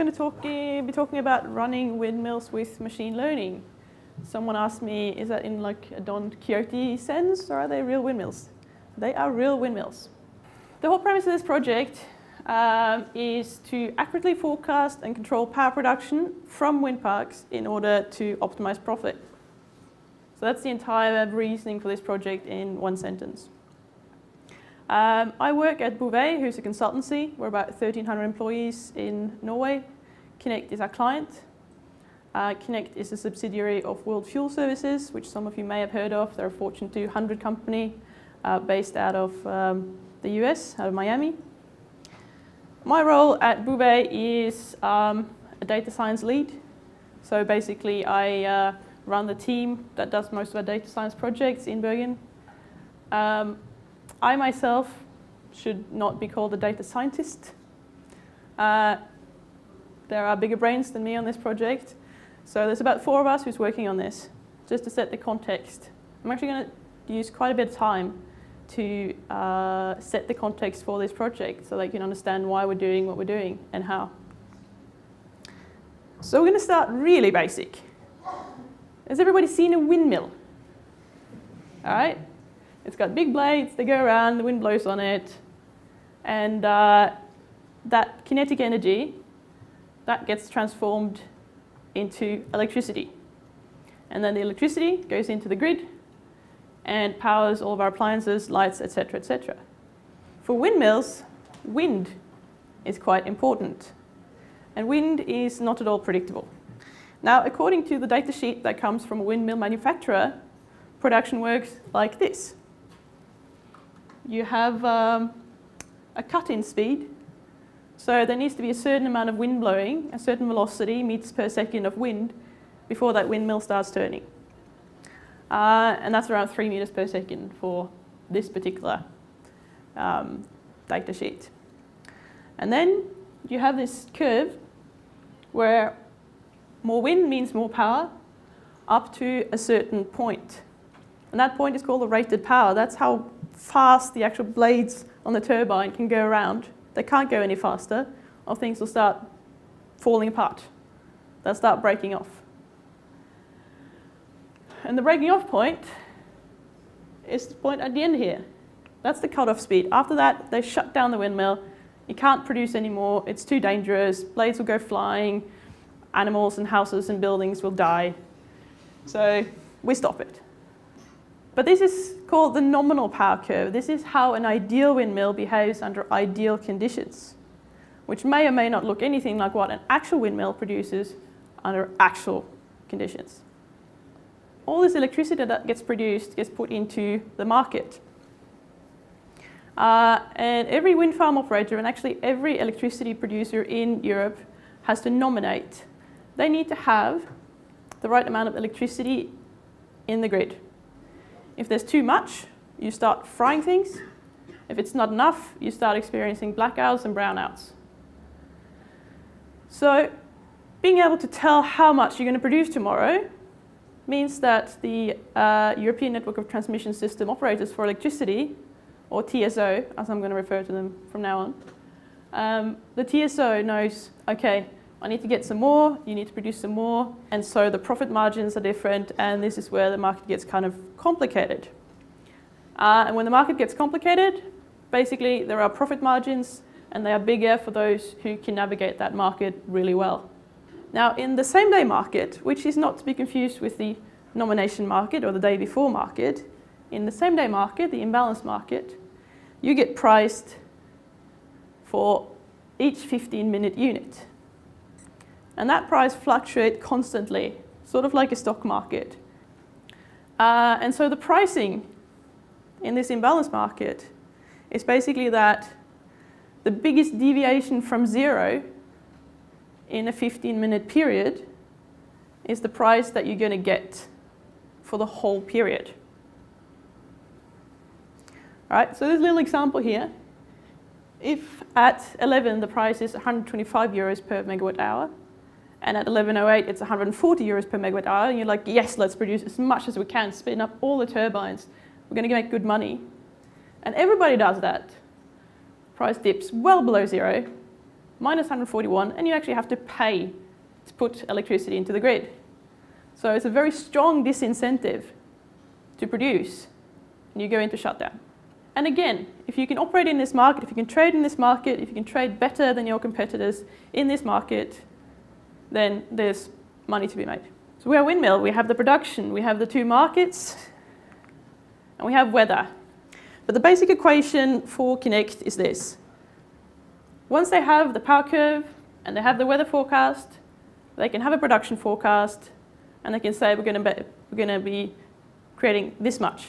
going to be talking about running windmills with machine learning. Someone asked me, is that in like a Don Quixote sense, or are they real windmills? They are real windmills. The whole premise of this project is to accurately forecast and control power production from wind parks in order to optimize profit. So that's the entire reasoning for this project in one sentence. I work at Bouvet, who's a consultancy. We're about 1,300 employees in Norway. Connect is our client. Connect is a subsidiary of World Fuel Services, which some of you may have heard of. They're a Fortune 200 company based out of the US, out of Miami. My role at Bouvet is a data science lead. So basically, I run the team that does most of our data science projects in Bergen. I myself should not be called a data scientist. There are bigger brains than me on this project. So there's about 4 of us who's working on this, just to set the context. I'm actually going to use quite a bit of time to set the context for this project so they can understand why we're doing what we're doing and how. So we're going to start really basic. Has everybody seen a windmill? All right. It's got big blades, they go around, the wind blows on it, and that kinetic energy, that gets transformed into electricity. And then the electricity goes into the grid and powers all of our appliances, lights, etc., etc. For windmills, wind is quite important. And wind is not at all predictable. Now, according to the data sheet that comes from a windmill manufacturer, production works like this. You have a cut-in speed. So there needs to be a certain amount of wind blowing, a certain velocity, meters per second of wind, before that windmill starts turning. And that's around 3 meters per second for this particular data sheet. And then you have this curve where more wind means more power up to a certain point. And that point is called the rated power. That's how fast the actual blades on the turbine can go around. They can't go any faster, or things will start falling apart. They'll start breaking off. And the breaking off point is the point at the end here. That's the cutoff speed. After that, they shut down the windmill. You can't produce anymore. It's too dangerous. Blades will go flying. Animals and houses and buildings will die. So we stop it. But this is called the nominal power curve. This is how an ideal windmill behaves under ideal conditions, which may or may not look anything like what an actual windmill produces under actual conditions. All this electricity that gets produced gets put into the market. And every wind farm operator, and actually every electricity producer in Europe, has to nominate. They need to have the right amount of electricity in the grid. If there's too much, you start frying things. If it's not enough, you start experiencing blackouts and brownouts. So being able to tell how much you're going to produce tomorrow means that the European Network of Transmission System Operators for Electricity, or TSO, as I'm going to refer to them from now on, the TSO knows, okay, I need to get some more, you need to produce some more, and so the profit margins are different, and this is where the market gets kind of complicated. And when the market gets complicated, basically there are profit margins, and they are bigger for those who can navigate that market really well. Now, in the same-day market, which is not to be confused with the nomination market or the day before market, in the same-day market, the imbalance market, you get priced for each 15-minute unit. And that price fluctuates constantly, sort of like a stock market. And so the pricing in this imbalance market is basically that the biggest deviation from zero in a 15-minute period is the price that you're going to get for the whole period. All right, so there's a little example here. If at 11 the price is 125 euros per megawatt hour, and at 11:08 it's 140 euros per megawatt hour, and you're like, yes, let's produce as much as we can, spin up all the turbines, we're going to make good money. And everybody does that. Price dips well below zero, minus 141, and you actually have to pay to put electricity into the grid. So it's a very strong disincentive to produce, and you go into shutdown. And again, if you can operate in this market, if you can trade in this market, if you can trade better than your competitors in this market, then there's money to be made. So we have Windmill, we have the production, we have the two markets, and we have weather. But the basic equation for Connect is this. Once they have the power curve and they have the weather forecast, they can have a production forecast, and they can say we're going to be creating this much.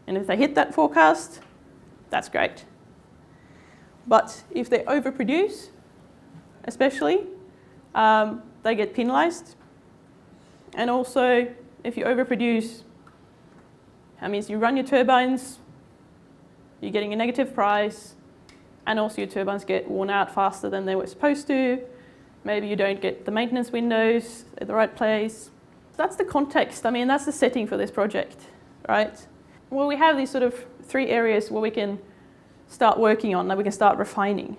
And if they hit that forecast, that's great. But if they overproduce, especially, they get penalized. And also, if you overproduce, that means you run your turbines, you're getting a negative price, and also your turbines get worn out faster than they were supposed to. Maybe you don't get the maintenance windows at the right place. That's the context. I mean, that's the setting for this project, right? Well, we have these sort of three areas where we can start working on, that we can start refining.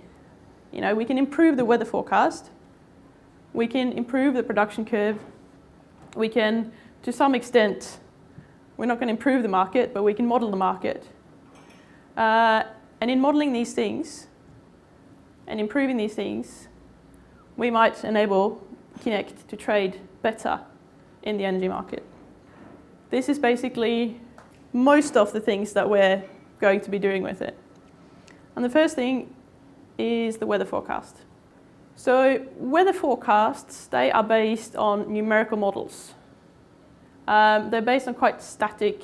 You know, we can improve the weather forecast. We can improve the production curve. We can, to some extent, we're not going to improve the market, but we can model the market. And in modeling these things and improving these things, we might enable Connect to trade better in the energy market. This is basically most of the things that we're going to be doing with it. And the first thing is the weather forecast. So weather forecasts, they are based on numerical models. They're based on quite static,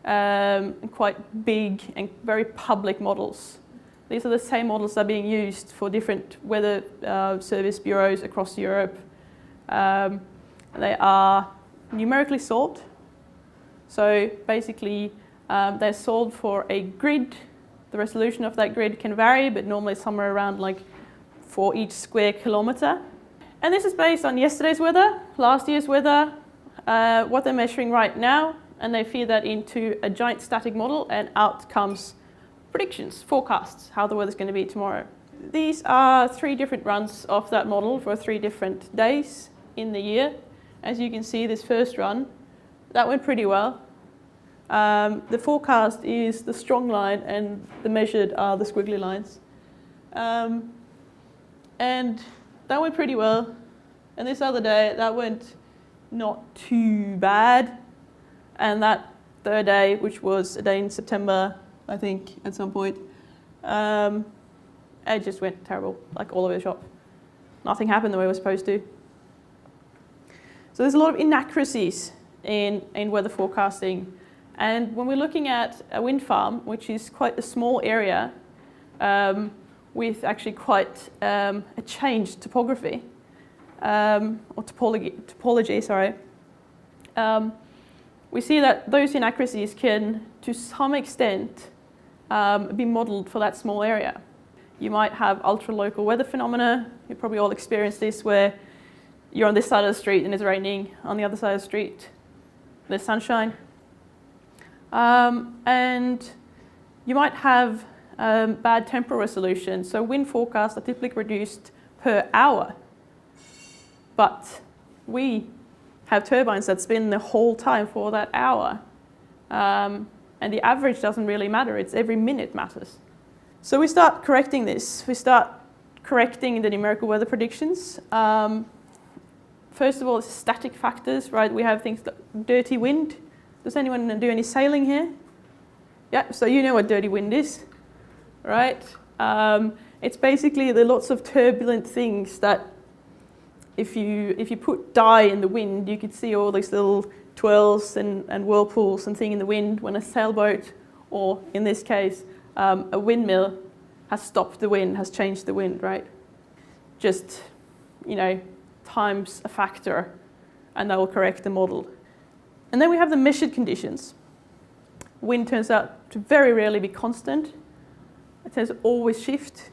and quite big and very public models. These are the same models that are being used for different weather service bureaus across Europe. They are numerically solved. So basically, they're solved for a grid. The resolution of that grid can vary, but normally somewhere around like for each square kilometre. And this is based on yesterday's weather, last year's weather, what they're measuring right now, and they feed that into a giant static model, and out comes predictions, forecasts, how the weather's going to be tomorrow. These are 3 different runs of that model for 3 different days in the year. As you can see, this first run, that went pretty well. The forecast is the strong line, and the measured are the squiggly lines. And that went pretty well. And this other day, that went not too bad. And that third day, which was a day in September, I think, at some point, it just went terrible, like all over the shop. Nothing happened the way it was supposed to. So there's a lot of inaccuracies in weather forecasting. And when we're looking at a wind farm, which is quite a small area, with actually quite a changed topography, or topology, sorry, we see that those inaccuracies can, to some extent, be modelled for that small area. You might have ultra-local weather phenomena. You probably all experienced this, where you're on this side of the street and it's raining, on the other side of the street there's sunshine. And you might have bad temporal resolution. So wind forecasts are typically produced per hour. But we have turbines that spin the whole time for that hour. And the average doesn't really matter, it's every minute matters. So we start correcting this. We start correcting the numerical weather predictions. First of all, it's static factors, right? We have things like dirty wind. Does anyone do any sailing here? Yeah, so you know what dirty wind is, right? It's basically the lots of turbulent things that if you put dye in the wind, you could see all these little twirls and whirlpools and things in the wind when a sailboat, or in this case, a windmill, has stopped the wind, has changed the wind, right? Just, times a factor, and that will correct the model. And then we have the measured conditions. Wind turns out to very rarely be constant. It tends to always shift.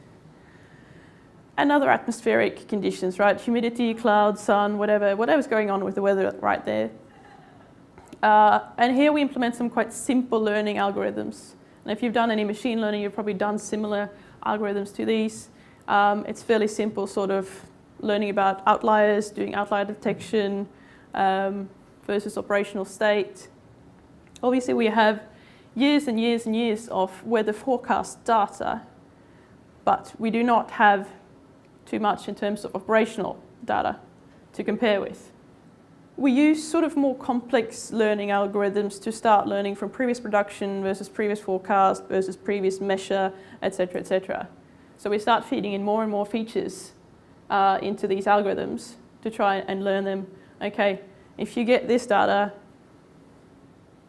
And other atmospheric conditions, right? Humidity, clouds, sun, whatever's going on with the weather right there. And here we implement some quite simple learning algorithms. And if you've done any machine learning, you've probably done similar algorithms to these. It's fairly simple, sort of learning about outliers, doing outlier detection versus operational state. Obviously, we have years and years and years of weather forecast data, but we do not have too much in terms of operational data to compare with. We use sort of more complex learning algorithms to start learning from previous production versus previous forecast versus previous measure, etc., etc. So we start feeding in more and more features into these algorithms to try and learn them. Okay, if you get this data,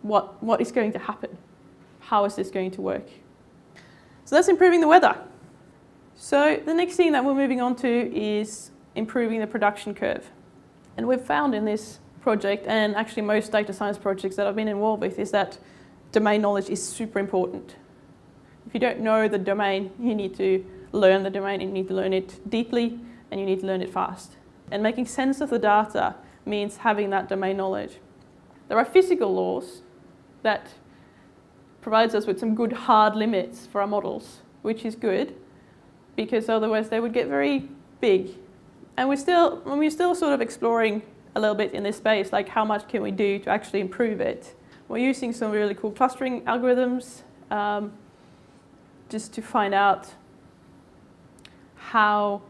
what is going to happen? How is this going to work? So that's improving the weather. So the next thing that we're moving on to is improving the production curve. And we've found in this project, and actually most data science projects that I've been involved with, is that domain knowledge is super important. If you don't know the domain, you need to learn the domain, and you need to learn it deeply, and you need to learn it fast. And making sense of the data means having that domain knowledge. There are physical laws that provides us with some good hard limits for our models, which is good, because otherwise they would get very big. And we're still sort of exploring a little bit in this space, like how much can we do to actually improve it. We're using some really cool clustering algorithms just to find out how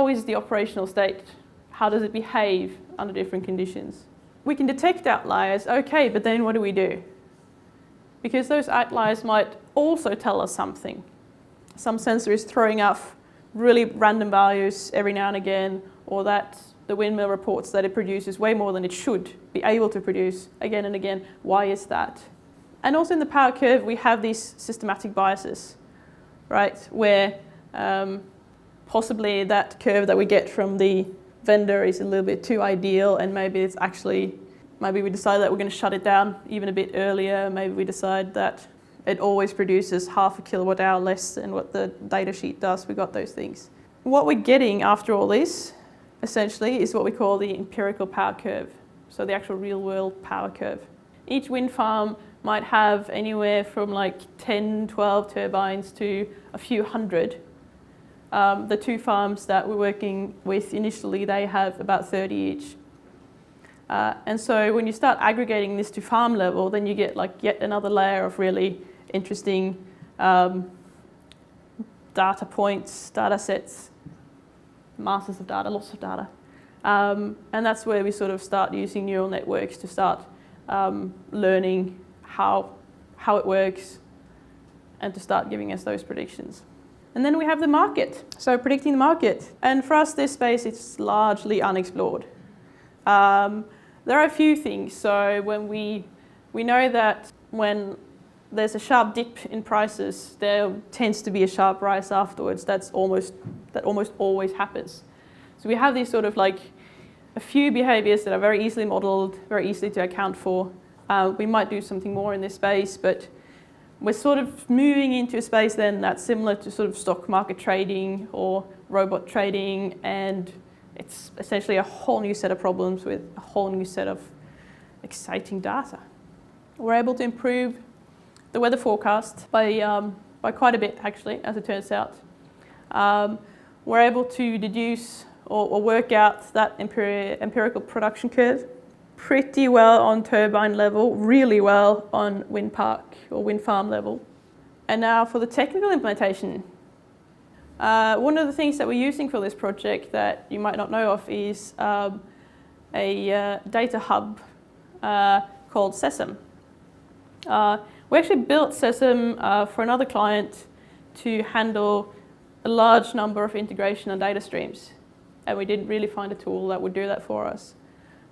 is the operational state, how does it behave under different conditions. We can detect outliers, okay, but then what do we do? Because those outliers might also tell us something. Some sensor is throwing off really random values every now and again, or that the windmill reports that it produces way more than it should be able to produce again and again. Why is that? And also in the power curve, we have these systematic biases, right? Where possibly that curve that we get from the vendor is a little bit too ideal, and maybe we decide that we're going to shut it down even a bit earlier. Maybe we decide that it always produces half a kilowatt hour less than what the data sheet does. We got those things. What we're getting after all this, essentially, is what we call the empirical power curve. So the actual real world power curve. Each wind farm might have anywhere from like 10, 12 turbines to a few hundred. The two farms that we're working with initially, they have about 30 each. And so when you start aggregating this to farm level, then you get like yet another layer of really interesting data points, data sets, masses of data, lots of data. And that's where we sort of start using neural networks to start learning how it works and to start giving us those predictions. And then we have the market, so predicting the market. And for us, this space is largely unexplored. There are a few things. So when we know that when there's a sharp dip in prices, there tends to be a sharp rise afterwards. That almost always happens. So we have these sort of like a few behaviors that are very easily modeled, very easily to account for. We might do something more in this space, but we're sort of moving into a space then that's similar to sort of stock market trading or robot trading, and it's essentially a whole new set of problems with a whole new set of exciting data. We're able to improve the weather forecast by quite a bit, actually, as it turns out. We're able to deduce or work out that empirical production curve pretty well on turbine level, really well on wind park or wind farm level. And now for the technical implementation. One of the things that we're using for this project that you might not know of is a data hub called Sesam. We actually built Sesam for another client to handle a large number of integration and data streams. And we didn't really find a tool that would do that for us.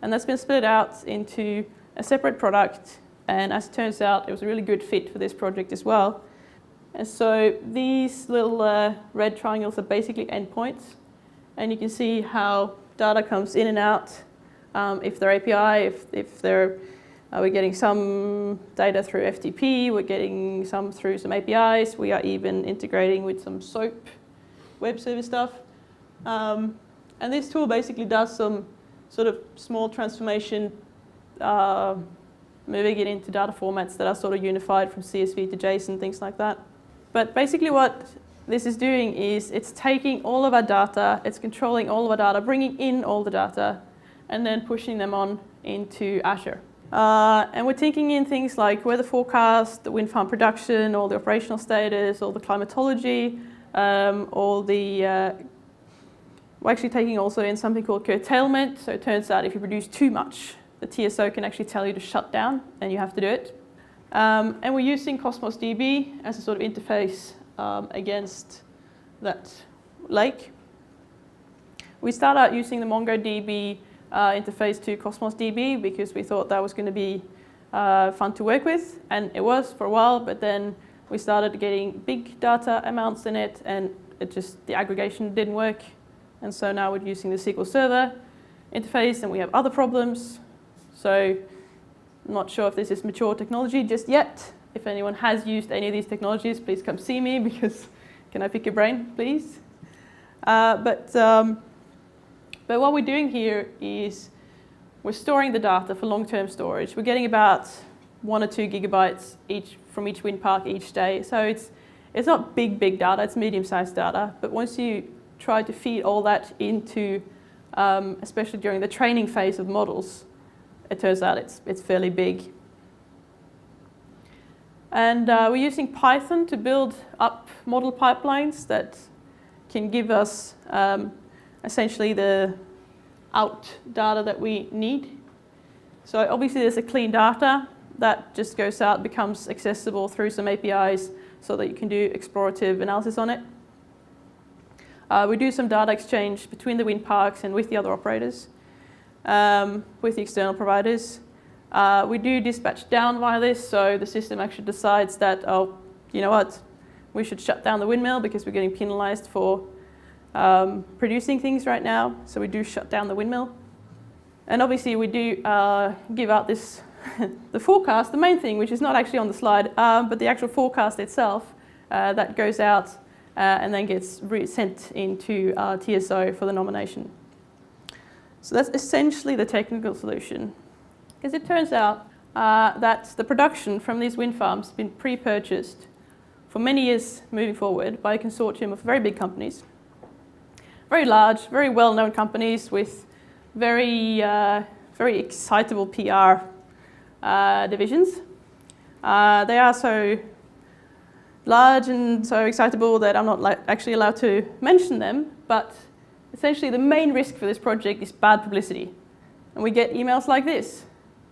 And that's been split out into a separate product. And as it turns out, it was a really good fit for this project as well. And so these little red triangles are basically endpoints. And you can see how data comes in and out. If they're API, we're getting some data through FTP, we're getting some through some APIs, we are even integrating with some SOAP web service stuff. And this tool basically does some sort of small transformation, moving it into data formats that are sort of unified from CSV to JSON, things like that. But basically what this is doing is it's taking all of our data, it's controlling all of our data, bringing in all the data, and then pushing them on into Azure. And we're taking in things like weather forecast, the wind farm production, all the operational status, all the climatology, we're actually taking also in something called curtailment. So it turns out if you produce too much, the TSO can actually tell you to shut down, and you have to do it. And we're using Cosmos DB as a sort of interface against that lake. We started out using the MongoDB interface to Cosmos DB because we thought that was going to be fun to work with, and it was for a while, but then we started getting big data amounts in it, and the aggregation didn't work. And so now we're using the SQL Server interface, and we have other problems. So I'm not sure if this is mature technology just yet. If anyone has used any of these technologies, please come see me, because can I pick your brain, please? But what we're doing here is we're storing the data for long-term storage. We're getting about 1 or 2 gigabytes from each wind park each day. So it's not big data, it's medium-sized data. But once you try to feed all that into, especially during the training phase of models, it turns out it's fairly big. And we're using Python to build up model pipelines that can give us essentially the out data that we need. So obviously there's a clean data that just goes out, becomes accessible through some APIs so that you can do explorative analysis on it. We do some data exchange between the wind parks and with the other operators, with the external providers. We do dispatch down via this, so the system actually decides that, oh, you know what, we should shut down the windmill because we're getting penalized for producing things right now, so we do shut down the windmill. And obviously we do give out this, the forecast, the main thing, which is not actually on the slide, but the actual forecast itself that goes out and then gets sent into TSO for the nomination. So that's essentially the technical solution. Because it turns out that the production from these wind farms has been pre-purchased for many years moving forward by a consortium of very big companies. Very large, very well-known companies with very excitable PR divisions. They are so large and so excitable that I'm not actually allowed to mention them, but essentially the main risk for this project is bad publicity. And we get emails like this,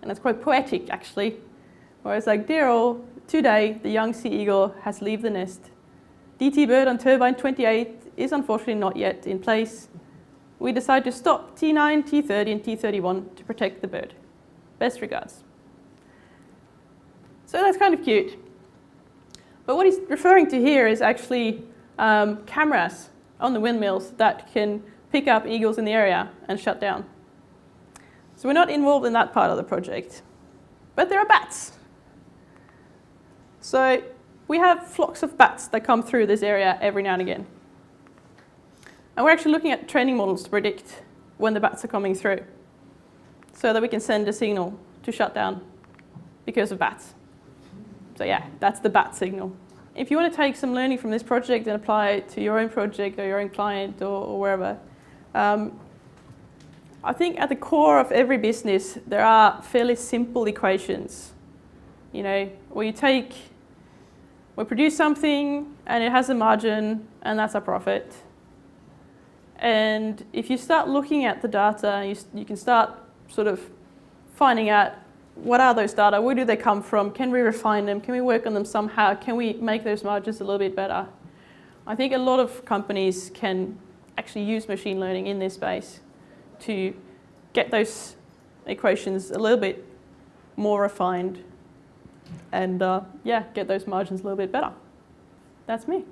and it's quite poetic actually, where it's like, "Dear all, today the young sea eagle has left the nest. DT bird on turbine 28 is unfortunately not yet in place. We decide to stop T9, T30 and T31 to protect the bird. Best regards." So that's kind of cute. But what he's referring to here is actually cameras on the windmills that can pick up eagles in the area and shut down. So we're not involved in that part of the project. But there are bats. So we have flocks of bats that come through this area every now and again. And we're actually looking at training models to predict when the bats are coming through, so that we can send a signal to shut down because of bats. So yeah, that's the bat signal. If you want to take some learning from this project and apply it to your own project or your own client or wherever, I think at the core of every business, there are fairly simple equations. You know, we produce something and it has a margin and that's our profit. And if you start looking at the data, you can start sort of finding out what are those data, where do they come from, can we refine them, can we work on them somehow, can we make those margins a little bit better. I think a lot of companies can actually use machine learning in this space to get those equations a little bit more refined and yeah, get those margins a little bit better. That's me.